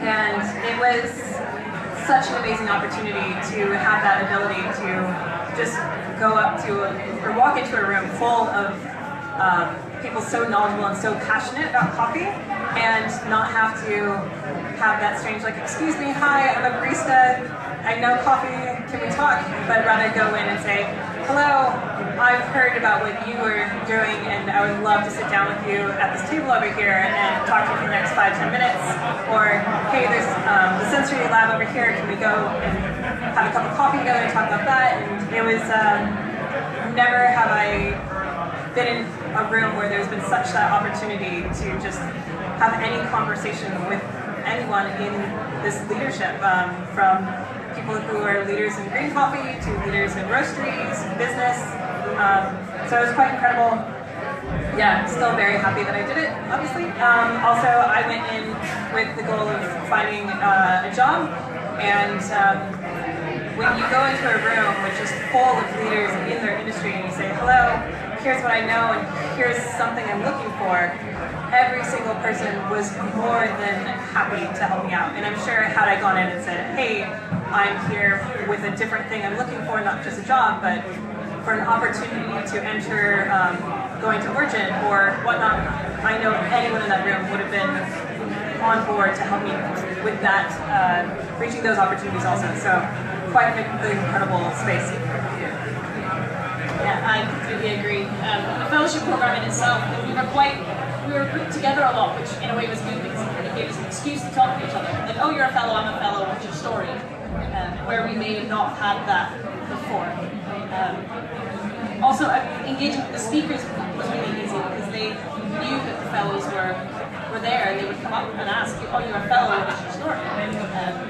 J: And it was such an amazing opportunity to have that ability to just go up to or walk into a room full of people so knowledgeable and so passionate about coffee, and not have to have that strange like, excuse me, hi, I'm a barista, I know coffee, can we talk? But rather go in and say, hello, I've heard about what you were doing and I would love to sit down with you at this table over here and talk to you for the next 5-10 minutes. Or, hey, there's the sensory lab over here, can we go and have a cup of coffee together and talk about that? And it was, never have I been in a room where there's been such that opportunity to just have any conversation with anyone in this leadership, from people who are leaders in green coffee to leaders in roasteries, business. So it was quite incredible. Yeah, still very happy that I did it, obviously. Also, I went in with the goal of finding a job, and when you go into a room which is full of leaders in their industry and you say, hello, here's what I know and here's something I'm looking for, every single person was more than happy to help me out. And I'm sure had I gone in and said, hey, I'm here with a different thing I'm looking for, not just a job, but for an opportunity to enter going to Origin or whatnot, I know anyone in that room would have been on board to help me with that, reaching those opportunities also. So quite an incredible space.
M: Yeah, I completely agree. The fellowship program in itself, we were grouped together a lot, which in a way was good because it gave us an excuse to talk to each other. Like, oh, you're a fellow, I'm a fellow, what's your story? Where we may have not had that before. Also, engaging with the speakers was really easy because they knew that the fellows were there and they would come up and ask you, oh, you're a fellow, what's your story?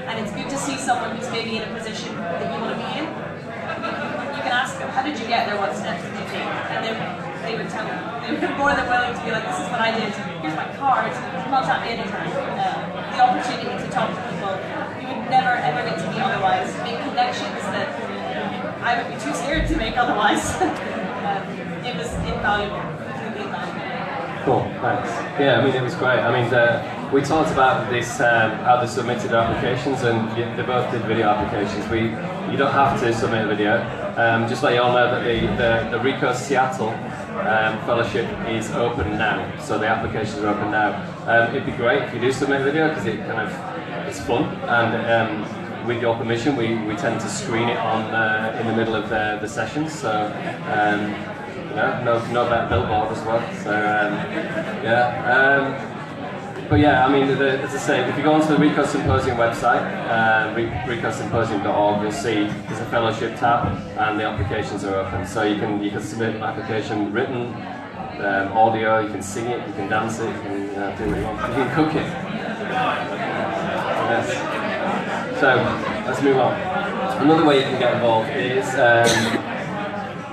M: And it's good to see someone who's maybe in a position that you want to be in. You can ask them, how did you get there, what steps did you take? And they would tell you. They were more than willing to be like, this is what I did, here's my card, contact me anytime. The opportunity to talk to people you would never ever get to meet otherwise, make connections that I would be too scared to make otherwise. It was invaluable, completely invaluable.
A: Cool, thanks. Yeah, I mean, it was great. I mean, we talked about this, how they submitted their applications, and they both did video applications. You don't have to submit a video. Just let you all know that the Rico Seattle fellowship is open now, so the applications are open now. It'd be great if you do submit a video because it's fun, and with your permission, we tend to screen it on in the middle of the sessions. So. No better billboard as well. So but yeah, I mean, as I say, if you go onto the Rico Symposium website, ricosymposium.org, you'll see there's a fellowship tab and the applications are open. So you can submit an application written, audio, you can sing it, you can dance it, you can do what you want. You can cook it. Yes. So let's move on. Another way you can get involved is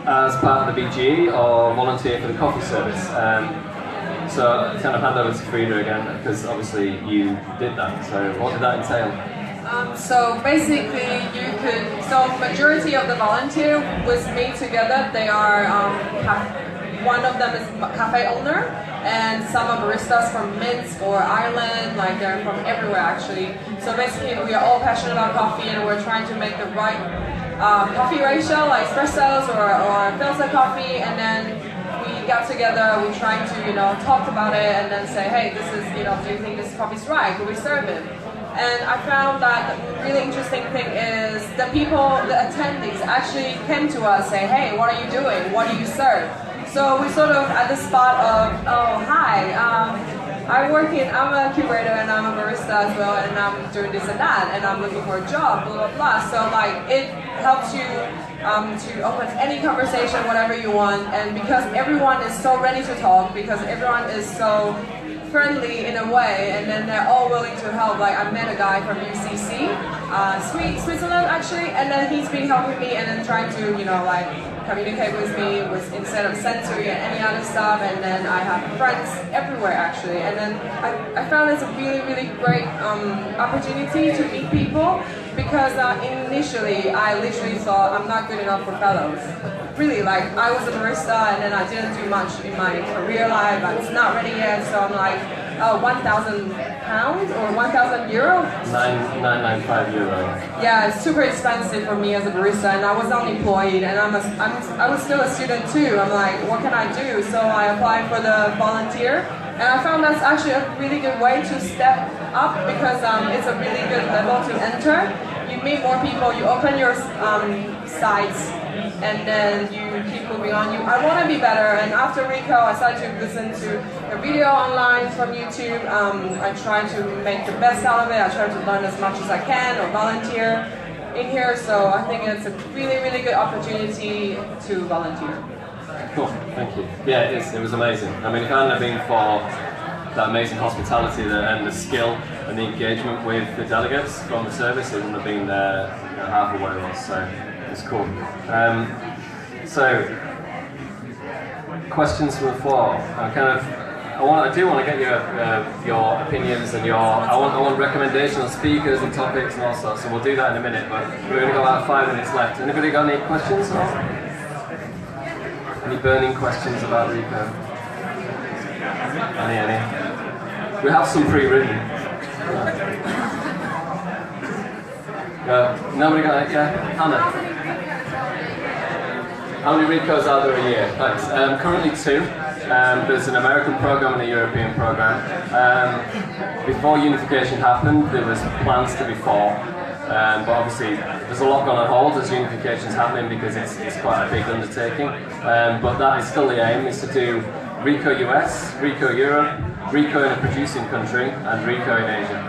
A: as part of the BGE or volunteer for the coffee service. So kind of hand over to Freda again, because obviously you did that. So what did that entail?
K: So basically, majority of the volunteer with me together, they are, one of them is cafe owner, and some are baristas from Minsk or Ireland, like they're from everywhere actually. So basically, we are all passionate about coffee, and we're trying to make the right coffee ratio, like espressos or filter coffee, and then we got together, we tried to, talk about it and then say, hey, this is, do you think this coffee's right? Could we serve it? And I found that the really interesting thing is the attendees actually came to us say, hey, what are you doing? What do you serve? So we sort of at the spot of, oh, hi, I'm a curator and I'm a barista as well, and I'm doing this and that, and I'm looking for a job, blah, blah, blah. So like, it helps you to open any conversation, whatever you want, and because everyone is so ready to talk, because everyone is so friendly in a way, and then they're all willing to help. Like I met a guy from UCC, Switzerland actually, and then he's been helping me and then trying to, communicate with me instead of sensory and any other stuff. And then I have friends everywhere actually, and then I found it's a really, really great opportunity to meet people, because initially I literally thought I'm not good enough for fellows. Really, like I was a barista and then I didn't do much in my career life. I was not ready yet, so I'm like, oh, £1,000 or €1,000?
A: 995 euro.
K: Yeah, it's super expensive for me as a barista, and I was unemployed, and I was still a student too. I'm like, what can I do? So I applied for the volunteer, and I found that's actually a really good way to step up, because it's a really good level to enter. You meet more people, you open your sites, and then you keep moving on. I want to be better, and after Rico, I started to listen to a video online from YouTube. I try to make the best out of it. I try to learn as much as I can or volunteer in here. So I think it's a really, really good opportunity to volunteer.
A: Cool, thank you. Yeah, it was amazing. I mean, if it hadn't been for that amazing hospitality and the skill and the engagement with the delegates from the service, it wouldn't have been half of what it was. So it's cool. So questions from the floor. I do want to get your opinions and I want recommendations on speakers and topics and all sorts. So we'll do that in a minute. But we're going to go about 5 minutes left. Anybody got any questions? Any burning questions about Rico? Any? We have some pre-written. Nobody got it? Yeah? Hannah? How many Ricos are there a year? Thanks. Currently 2. There's an American program and a European program. Before unification happened, there was plans to be 4. But obviously, there's a lot gone on hold as unification's happening, because it's quite a big undertaking. But that is still the aim, is to do Rico US, Rico Europe, Rico in a producing country, and Rico in Asia.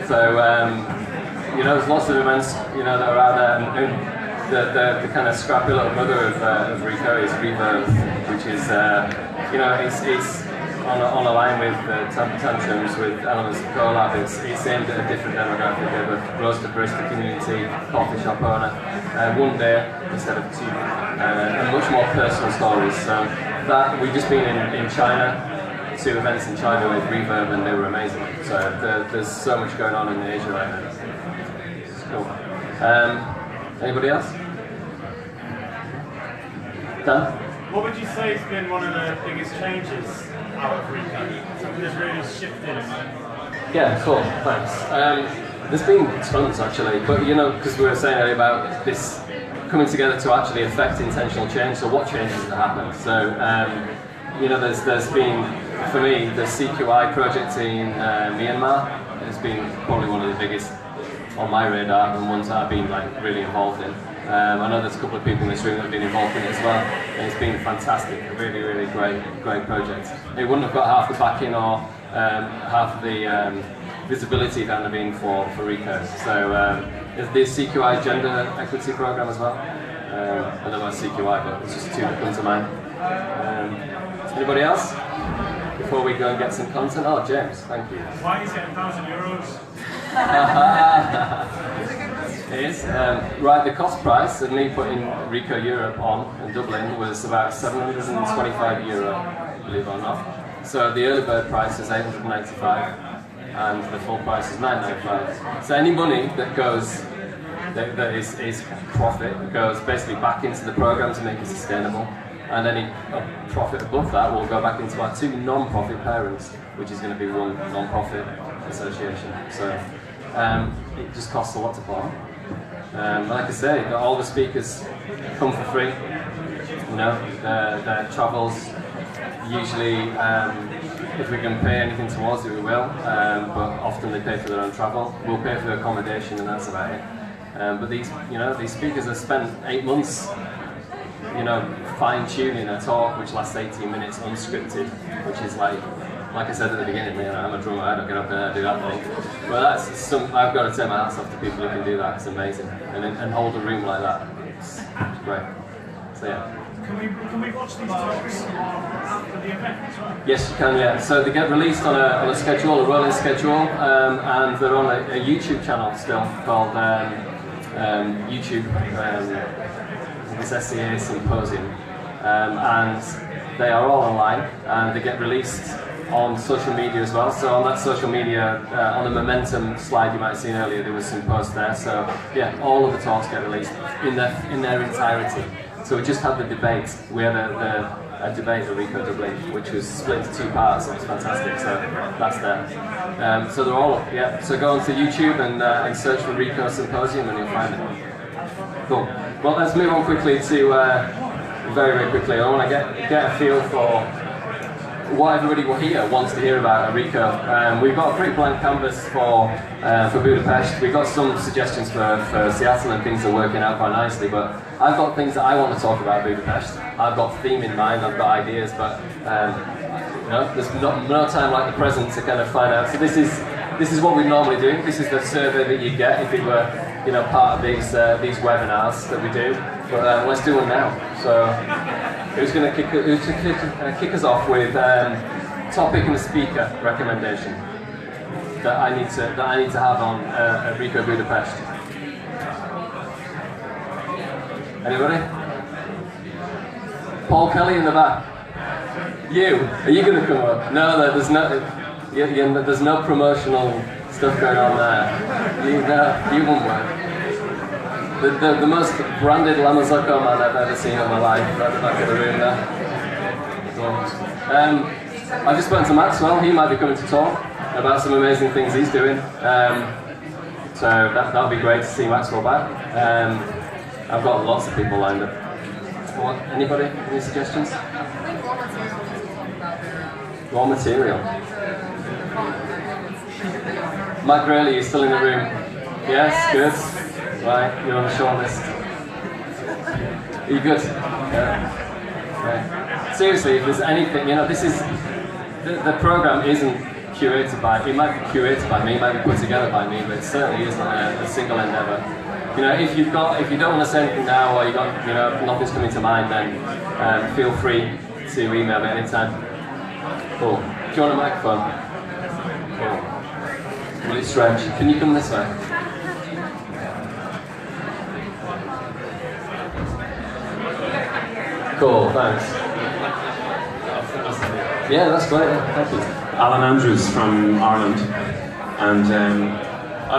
A: So yeah, there's lots of events, that are out there, and the kind of scrappy little brother of Rico is Reverb, which is, it's on a line with Temper Tantrums, with elements of collab. It's aimed at a different demographic of a roaster barista community, coffee shop owner, one day instead of 2, and much more personal stories. So that we've just been in China, 2 events in China with Reverb, and they were amazing. So there's so much going on in Asia right now. It's cool. Anybody else? Dan?
N: What would you say has been one of the biggest changes out of Rico? Something that's really shifted?
A: Yeah, cool, thanks. There's been tons actually, but because we were saying earlier about this coming together to actually affect intentional change, so what changes have happened? So, there's been, for me, the CQI project in Myanmar has been probably one of the biggest on my radar, and ones that I've been really involved in. I know there's a couple of people in this room that have been involved in it as well, and it's been fantastic, a really, really great project. It wouldn't have got half the backing or half the visibility if it hadn't been for Rico. So there's the CQI Gender Equity Program as well. I don't know about CQI, but it's just 2 that come to mind. Anybody else? Before we go and get some content? Oh, James, thank you.
N: Why is it €1,000?
A: It is. Right, the cost price of me putting Rico Europe on in Dublin was about €725, believe it or not. So the early bird price is €895. and the full price is $9.95. So any money that goes, that is profit, goes basically back into the program to make it sustainable, and any profit above that will go back into our 2 non-profit parents, which is going to be 1 non-profit association. So it just costs a lot to put on. Like I say, all the speakers come for free. You know, their travels, usually if we can pay anything towards it, we will, but often they pay for their own travel. We'll pay for accommodation, and that's about it. But these speakers have spent 8 months, fine-tuning a talk which lasts 18 minutes unscripted, which is like I said at the beginning, I'm a drummer, I don't get up there and do that thing. But I've got to take my hats off to people who can do that. It's amazing, and hold a room like that. It's great. So yeah.
N: Can we watch these talks after the event?
A: Yes, you can. Yeah. So they get released on a schedule, a rolling schedule, and they're on a YouTube channel still called YouTube. It's SCA Symposium, and they are all online, and they get released on social media as well. So on that social media, on the momentum slide you might have seen earlier, there was some posts there. So yeah, all of the talks get released in their entirety. So we just had the debate. We had a debate at Rico Dublin, which was split into 2 parts. It was fantastic. So that's there. So they're all up. Yeah. So go onto YouTube and search for Rico Symposium, and you'll find it. Cool. Well, let's move on quickly to very quickly. I want to get a feel for what everybody here wants to hear about Rico. We've got a pretty blank canvas for Budapest. We've got some suggestions for Seattle, and things are working out quite nicely, but I've got things that I want to talk about Budapest. I've got theme in mind, I've got ideas, but there's no time like the present to kind of find out. So this is what we normally do. This is the survey that you get if it were part of these webinars that we do. But let's do one now. So who's going to kick us off with topic and speaker recommendation that I need to have on Rico Budapest? Anybody? Paul Kelly in the back. Are you going to come up? No, there's no. There's no promotional stuff going on there. You won't work. The most branded La Marzocco man I've ever seen in my life, right at the back of the room there. I just spoke to Maxwell. He might be coming to talk about some amazing things he's doing. So that'll be great to see Maxwell back. I've got lots of people lined up. Anybody? Any suggestions? Raw material. Mike Rayleigh, you're still in the room? Yes, good. Right, you're on the short list. Are you good? Yeah. Right. Seriously, if there's anything, this is the program isn't curated by. It might be curated by me, it might be put together by me, but it certainly isn't a single endeavour. If you don't want to say anything now, or nothing's coming to mind, then feel free to email me anytime. Cool. Do you want a microphone? Cool. Will it stretch? Can you come this way? Cool, thanks. Yeah, that's great. Thank you.
O: Alan Andrews from Ireland, and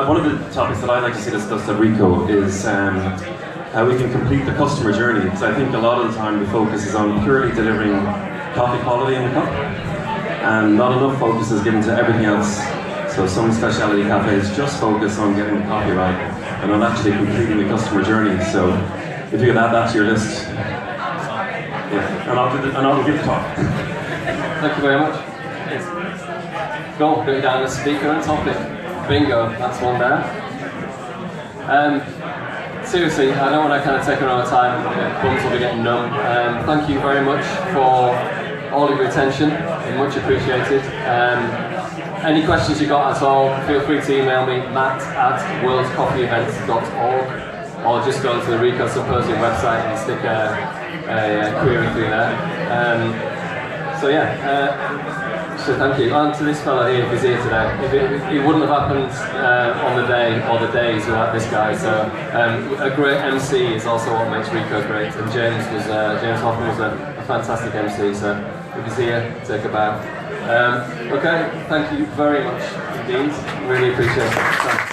O: one of the topics that I'd like to see discussed at Rico is how we can complete the customer journey, because I think a lot of the time the focus is on purely delivering coffee quality in the cup, and not enough focus is given to everything else. So some specialty cafes just focus on getting the coffee right and on actually completing the customer journey. So if you could add that to your list, yeah, and I'll give the talk.
A: Thank you very much. Go, put it down as speaker and topic. Bingo, that's one down. Seriously, I don't want to kind of take another time, bums will be getting numb. Thank you very much for all of your attention, much appreciated. Any questions you got at all, feel free to email me, matt@worldcoffeeevents.org, or just go to the Rico Symposium website and stick a query through there. So so thank you. And to this fellow here, if he's here today, it wouldn't have happened on the day or the days without this guy. So a great MC is also what makes Rico great. And James Hoffman was a fantastic MC. So if he's here, take a bow. Okay, thank you very much. indeed. Really appreciate it. Thanks.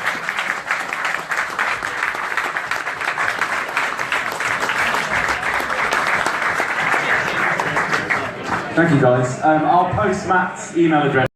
P: Thank you guys. I'll post Matt's email address